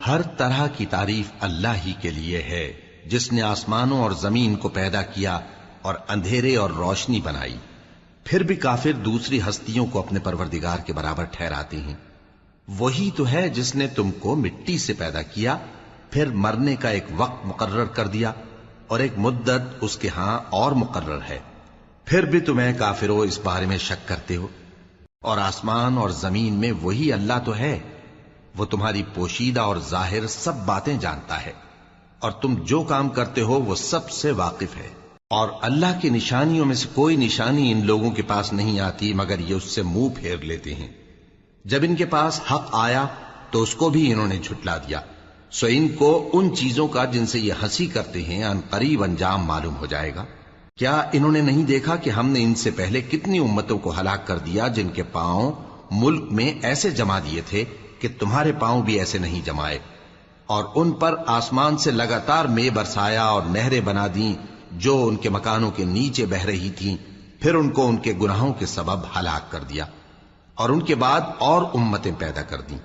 ہر طرح کی تعریف اللہ ہی کے لیے ہے جس نے آسمانوں اور زمین کو پیدا کیا اور اندھیرے اور روشنی بنائی۔ پھر بھی کافر دوسری ہستیوں کو اپنے پروردگار کے برابر ٹھہراتے ہیں۔ وہی تو ہے جس نے تم کو مٹی سے پیدا کیا، پھر مرنے کا ایک وقت مقرر کر دیا اور ایک مدت اس کے ہاں اور مقرر ہے، پھر بھی تمہیں کافروں اس بارے میں شک کرتے ہو۔ اور آسمان اور زمین میں وہی اللہ تو ہے، وہ تمہاری پوشیدہ اور ظاہر سب باتیں جانتا ہے، اور تم جو کام کرتے ہو وہ سب سے واقف ہے۔ اور اللہ کی نشانیوں میں سے کوئی نشانی ان لوگوں کے پاس نہیں آتی مگر یہ اس سے منہ پھیر لیتے ہیں۔ جب ان کے پاس حق آیا تو اس کو بھی انہوں نے جھٹلا دیا، سو ان کو ان چیزوں کا جن سے یہ ہنسی کرتے ہیں ان قریب انجام معلوم ہو جائے گا۔ کیا انہوں نے نہیں دیکھا کہ ہم نے ان سے پہلے کتنی امتوں کو ہلاک کر دیا جن کے پاؤں ملک میں ایسے جما دیے تھے کہ تمہارے پاؤں بھی ایسے نہیں جمائے، اور ان پر آسمان سے لگاتار مے برسایا اور نہریں بنا دیں جو ان کے مکانوں کے نیچے بہ رہی تھیں، پھر ان کو ان کے گناہوں کے سبب ہلاک کر دیا، اور ان کے بعد اور امتیں پیدا کر دیں۔